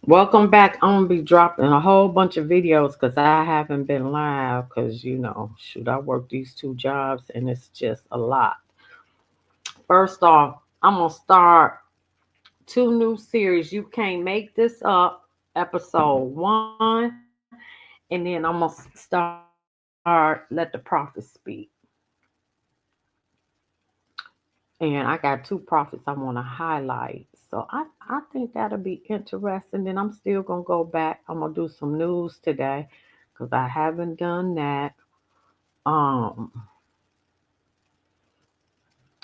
Welcome back. I'm gonna be dropping a whole bunch of videos because I haven't been live because shoot, I work these two jobs and it's just a lot. First off, I'm gonna start two new series. You can't make this up, episode 1, and then I'm gonna start Let the Prophet Speak. And I got two prophets I want to highlight. So I think that'll be interesting. Then I'm still gonna go back. I'm gonna do some news today because I haven't done that. Um,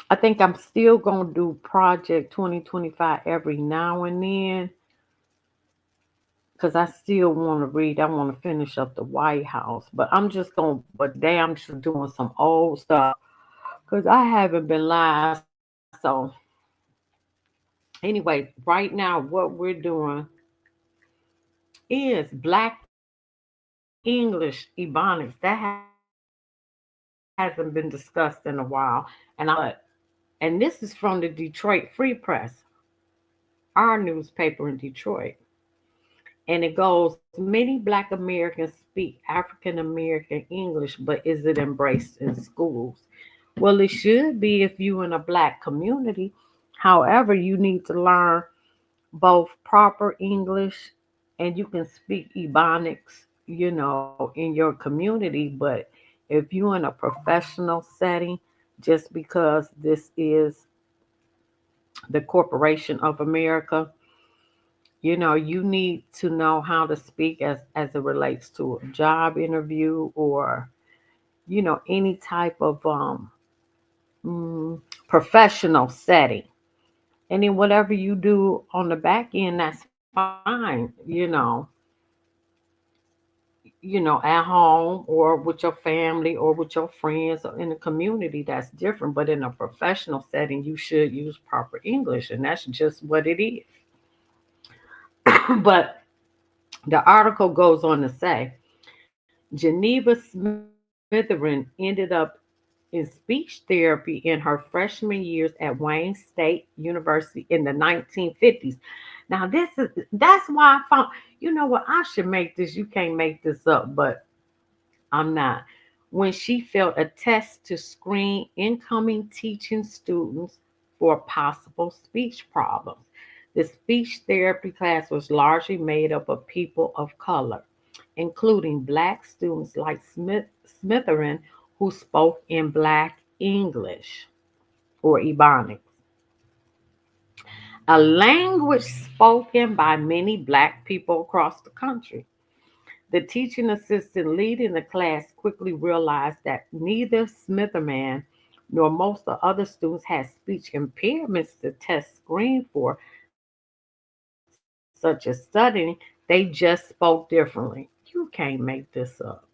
I think I'm still gonna do Project 2025 every now and then because I still want to read. I want to finish up the White House, but I'm just gonna. But today I'm just doing some old stuff because I haven't been live. So anyway, right now what we're doing is Black English Ebonics. That hasn't been discussed in a while. And this is from the Detroit Free Press, our newspaper in Detroit. And it goes, many Black Americans speak African American English, but is it embraced in schools? Well, it should be if you're in a Black community. However, you need to learn both proper English and you can speak Ebonics, in your community. But if you're in a professional setting, just because this is the Corporation of America, you need to know how to speak as it relates to a job interview or, any type of mm, professional setting. And then whatever you do on the back end, that's fine, at home or with your family or with your friends or in the community, that's different. But in a professional setting, you should use proper English, and that's just what it is. But the article goes on to say Geneva Smitherin ended up in speech therapy in her freshman years at Wayne State University in the 1950s. Now, that's why I found, what, I should make this. You can't make this up, but I'm not. When she failed a test to screen incoming teaching students for possible speech problems. The speech therapy class was largely made up of people of color, including black students like Smitherin, who spoke in black English or Ebonics, a language spoken by many black people across the country. The teaching assistant leading the class quickly realized that neither Smitherman nor most of the other students had speech impairments the test screened for, such as stuttering. They just spoke differently. You can't make this up.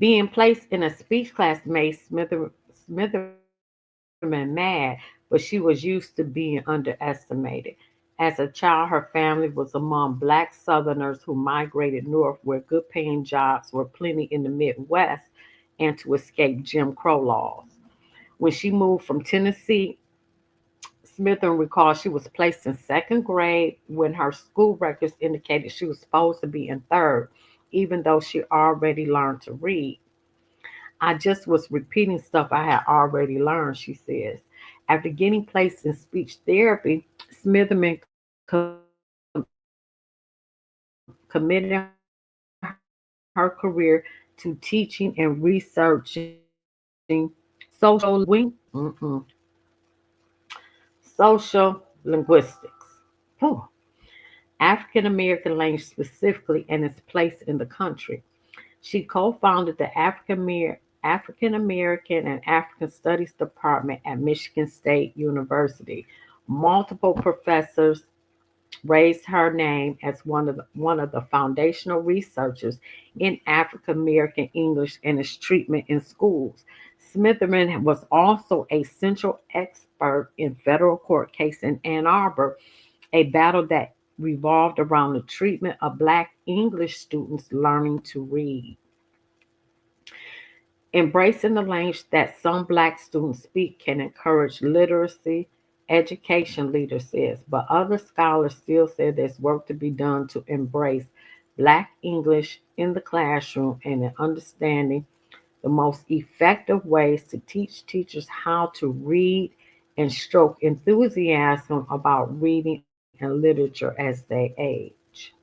Being placed in a speech class made Smitherman mad, but she was used to being underestimated. As a child, her family was among black Southerners who migrated north, where good paying jobs were plenty in the Midwest, and to escape Jim Crow laws. When she moved from Tennessee, Smith recalled she was placed in second grade when her school records indicated she was supposed to be in third, even though she already learned to read. I just was repeating stuff I had already learned, she says. After getting placed in speech therapy, Smitherman committed her career to teaching and researching social social linguistics. Whew. African American language specifically and its place in the country. She co founded the African American and African Studies Department at Michigan State University. Multiple professors raised her name as one of the foundational researchers in African American English and its treatment in schools. Smitherman was also a central expert in federal court case in Ann Arbor, a battle that revolved around the treatment of black English students learning to read. Embracing the language that some black students speak can encourage literacy, education leader says, but other scholars still say there's work to be done to embrace Black English in the classroom and in understanding the most effective ways to teach teachers how to read and stroke enthusiasm about reading and literature as they age.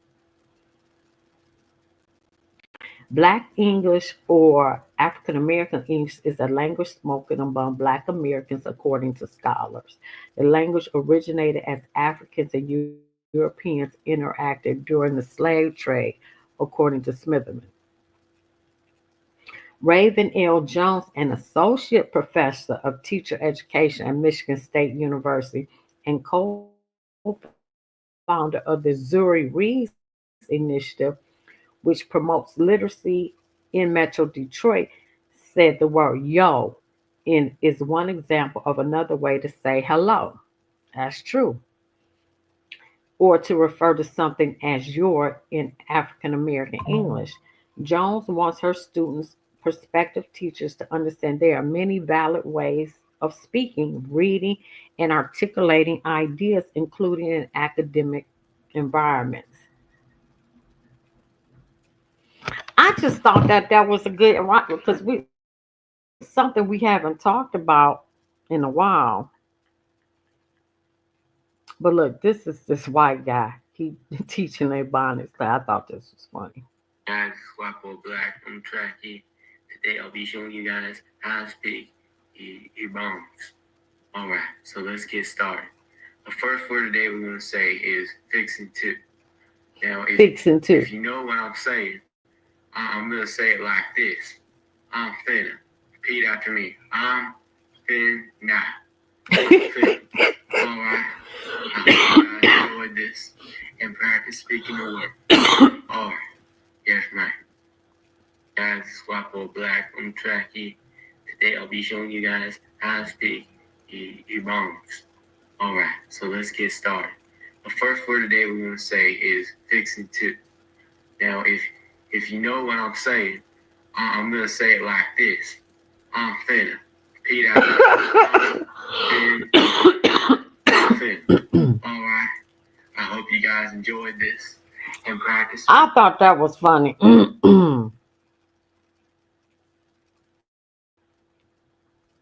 Black English or African American English is a language spoken among Black Americans, according to scholars. The language originated as Africans and Europeans interacted during the slave trade, according to Smitherman. Raven L. Jones, an associate professor of teacher education at Michigan State University and co founder of the Zuri Reads Initiative, which promotes literacy in Metro Detroit, said the word yo is one example of another way to say hello. That's true. Or to refer to something as your in African American English. Jones wants her students, prospective teachers, to understand there are many valid ways of speaking, reading, and articulating ideas, including in academic environments. I just thought that that was a good because we something we haven't talked about in a while. But look, this is this white guy. He teaching ebonics. I thought this was funny. Guys, Swappo Black from Tracky. Today I'll be showing you guys how to speak EBONICS. Alright, so let's get started. The first word today we're going to say is fixing to. Now, if you know what I'm saying, I'm going to say it like this. I'm finna. Repeat after me. I'm finna. Finna. Alright. I hope you guys enjoyed this and practice speaking the word. Alright. Yes, ma'am. Guys, Swappo Black from Tracky. Today I'll be showing you guys how to speak Ebonics. Alright, so let's get started. The first word today we're going to say is fixing to. Now, if you know what I'm saying, I'm going to say it like this. I'm finna. Repeat after me. Finna. Alright, I hope you guys enjoyed this and practice. I thought that was funny.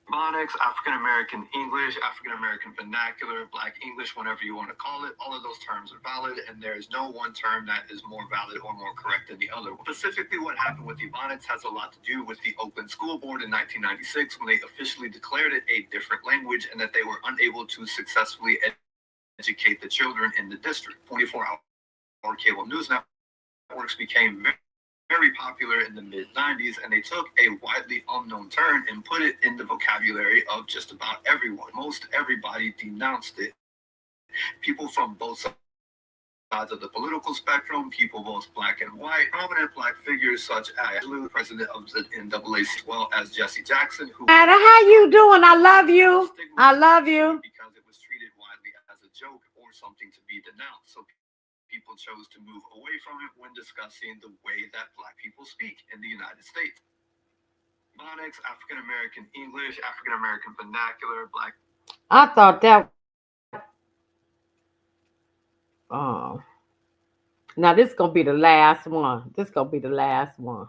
Ebonics, African American English, African American Vernacular, Black English, whatever you want to call it, all of those terms are valid, and there is no one term that is more valid or more correct than the other. Specifically, what happened with Ebonics has a lot to do with the Oakland School Board in 1996 when they officially declared it a different language and that they were unable to successfully educate the children in the district. 24-hour cable news networks became very popular in the mid-90s, and they took a widely unknown term and put it in the vocabulary of just about everyone. Most everybody denounced it. People from both sides of the political spectrum, people both black and white, prominent black figures such as the president of the NAACP, as well as Jesse Jackson, who... Ada, how you doing? I love you. I love you. Because it was treated widely as a joke or something to be denounced. So people chose to move away from it when discussing the way that black people speak in the United States. Ebonics, African American English, African American Vernacular, Black... I thought that. Now this is gonna be the last one. This is gonna be the last one.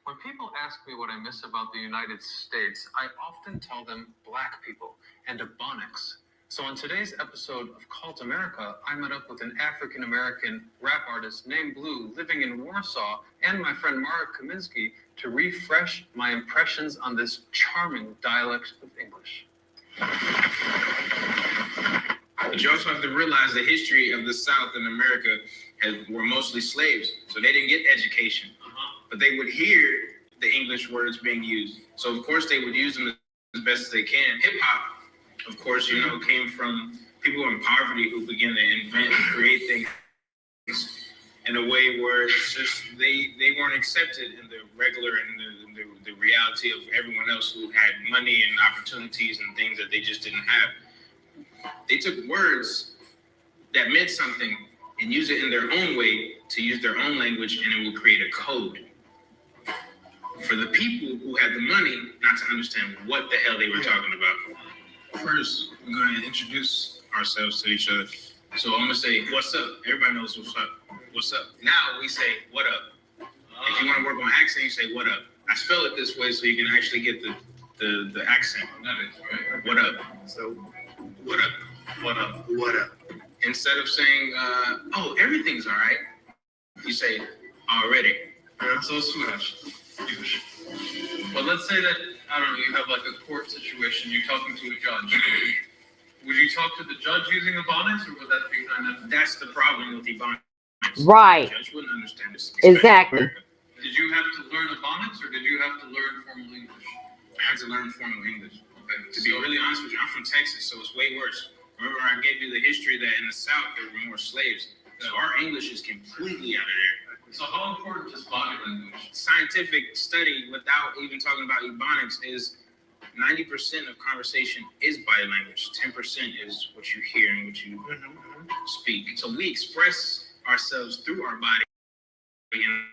When people ask me what I miss about the United States, I often tell them black people and ebonics. So in today's episode of Cult America, I met up with an African-American rap artist named Blue living in Warsaw and my friend Mara Kaminsky to refresh my impressions on this charming dialect of English. But you also have to realize the history of the South in America were mostly slaves, so they didn't get education. But they would hear the English words being used. So of course they would use them as best as they can. Hip hop, of course, came from people in poverty who began to invent and create things in a way where it's just they weren't accepted in the regular and the reality of everyone else who had money and opportunities and things that they just didn't have. They took words that meant something and used it in their own way to use their own language, and it will create a code for the people who had the money not to understand what the hell they were talking about. First, we're going to introduce ourselves to each other. So I'm going to say, what's up? Everybody knows what's up. What's up? Now we say, what up? If you want to work on accent, you say, what up? I spell it this way so you can actually get the accent. Right? What up? So, what up? What up? What up? Instead of saying, oh, everything's all right, you say, already. So smash. But let's say that, I don't know, you have like a court situation, you're talking to a judge. Would you talk to the judge using Ebonics, or would that be kind of... That's the problem with Ebonics. Right. The judge wouldn't understand this. Exactly. Did you have to learn Ebonics, or did you have to learn formal English? I had to learn formal English. Okay. To be really honest with you, I'm from Texas, so it's way worse. Remember, I gave you the history that in the South there were more slaves. So our English is completely out of there. So how important is body language? Scientific study, without even talking about Ebonics, is 90% of conversation is body language. 10% is what you hear and what you speak. So we express ourselves through our body and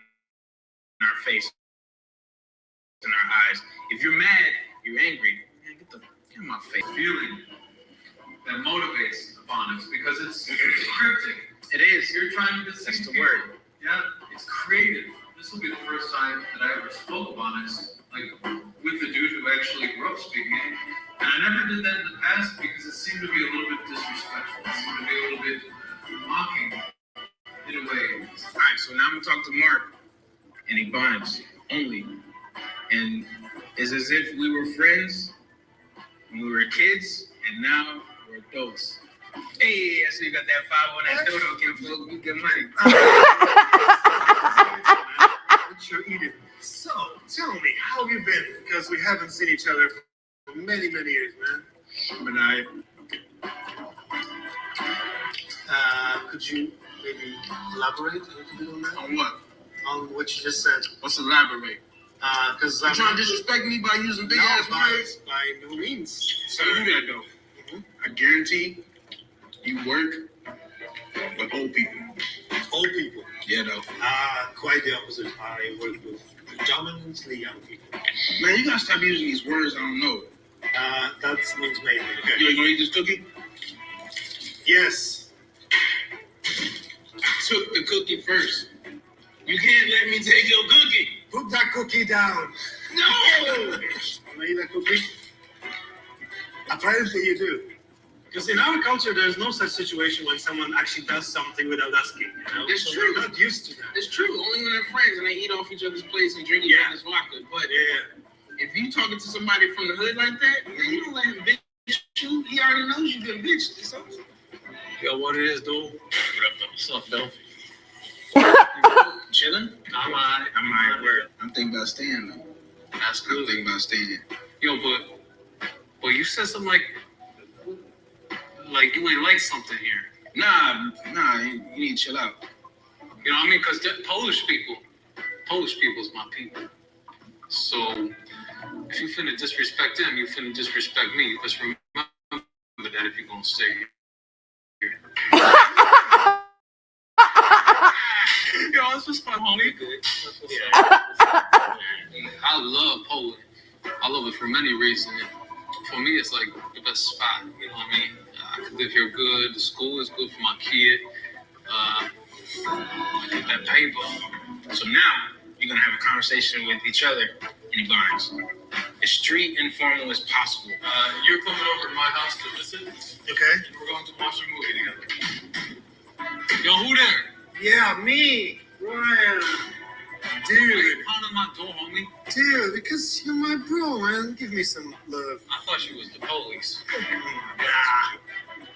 our face and our eyes. If you're mad, you're angry. Man, get in my face. Feeling that motivates Ebonics, because it's cryptic. It is. You're trying to deceive That's the people. word. Yeah, it's creative. This will be the first time that I ever spoke Ebonics, like with the dude who actually grew up speaking it. And I never did that in the past because it seemed to be a little bit disrespectful. It seemed to be a little bit mocking in a way. All right, so now I'm gonna talk to Mark in Ebonics only, and it's as if we were friends when we were kids, and now we're adults. Hey, I see you got that 5 on that dodo, Kim. We good money. What you're eating. So, tell me, how have you been? Because we haven't seen each other for many, many years, man. Could you maybe elaborate a little bit on that? On what? On what you just said. What's elaborate? Because You trying to disrespect me by using big ass words? by no means. So you do that though. I guarantee you work with old people. Old people. Yeah, though. Quite the opposite. I work with predominantly young people. Man, you gotta stop using these words I don't know. That means maybe. You ain't gonna eat this cookie? Yes. Took the cookie first. You can't let me take your cookie. Put that cookie down. No! Wanna eat that cookie? Apparently you do. Because in our culture, there's no such situation when someone actually does something without asking. You know? It's so true. We're not used to that. It's true. Only when they're friends and they eat off each other's plates and drink each other's vodka. But if you talking to somebody from the hood like that, man, you don't let him bitch you. He already knows you been bitched. So. Yo, what it is, dude? What up, though? What's up, though? Chilling? I'm alright. Word. I'm thinking about staying, though. That's I'm good. thinking about staying. Yo, but you said something like you ain't like something here. Nah, you need to chill out. You know what I mean? Because Polish people's my people. So if you finna disrespect them, you finna disrespect me. Just remember that if you're gonna stay here. Yo, it's just fun, homie. That's what's up. I love Poland. I love it for many reasons. For me, it's like the best spot. You know what I mean? I can live here good. The school is good for my kid. I get that paper. So now you're gonna have a conversation with each other in Ebonics. As street informal as possible. You're coming over to my house to visit. Okay. And we're going to watch a movie together. Yo, who there? Yeah, me. Ryan. Why Dude. you pounding my door, homie? Dude, because you're my bro, man. Give me some love. I thought you was the police. Nah.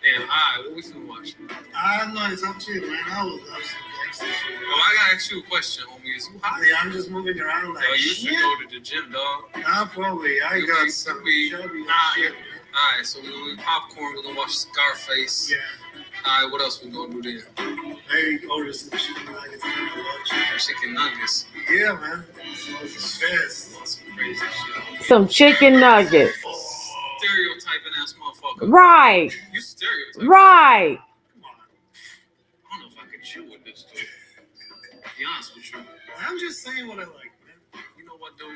Damn, alright, what we finna watch? I don't know, it's up to you, man. I will love some gangster shit. Well, I gotta ask you a question, homie. Is you hot? Yeah, I'm just moving around like Yo, you should shit. go to the gym, dog. Nah, probably. I You got be- some you be- chubby nah, shit, yeah. man. Alright, so we're gonna eat popcorn, we're gonna watch Scarface. Yeah. Alright, what else we gonna do then? Maybe order some chicken nuggets and watch. Chicken nuggets. Yeah, man. It's fast. That's some crazy shit. Some chicken nuggets. Stereotyping ass motherfucker. Right. You stereotyping. Right. Come on. I don't know if I could chill with this, dude. To be honest with you. I'm just saying what I like, man. You know what, dude?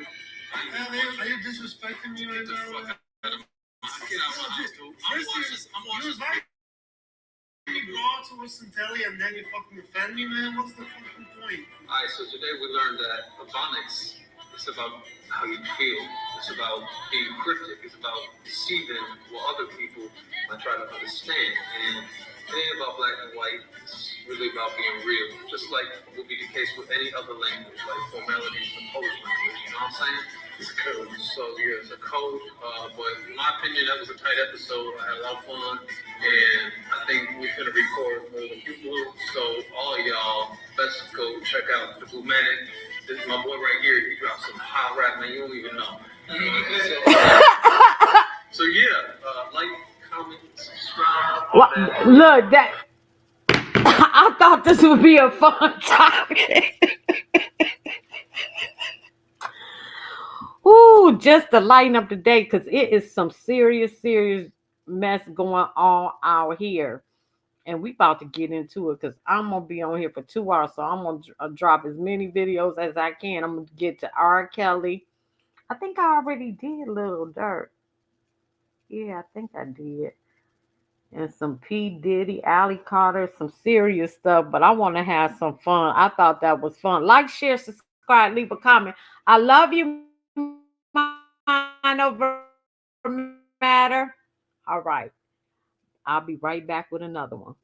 Man, are you disrespecting me right Get the fuck now? out of Get out my house, dude. You invite me go out to listen telly and then you fucking offend me, man? What's the fucking point? Alright, so today we learned that Ebonics is about how you feel. It's about being cryptic. It's about deceiving what other people are trying to understand. And it ain't about black and white. It's really about being real. Just like would be the case with any other language, like formalities in the Polish language. You know what I'm saying? It's code. So yeah, it's a code. But in my opinion, that was a tight episode. I had a lot of fun. And I think we're gonna record more than you will. So all of y'all, let's go check out the Blue Manic. This is my boy right here. He dropped some hot rap, man. You don't even know. So yeah, like, comment, subscribe. Well, look, that I thought this would be a fun topic. Ooh, just to lighten up the day, because it is some serious mess going on out here. And we about to get into it because I'm gonna be on here for 2 hours, so I'm gonna drop as many videos as I can. I'm gonna get to R. Kelly. I think I already did Little Dirt. Yeah, I think I did. And some P. Diddy, Alley Carter, some serious stuff, but I want to have some fun. I thought that was fun. Like, share, subscribe, leave a comment. I love you, mind over matter. All right. I'll be right back with another one.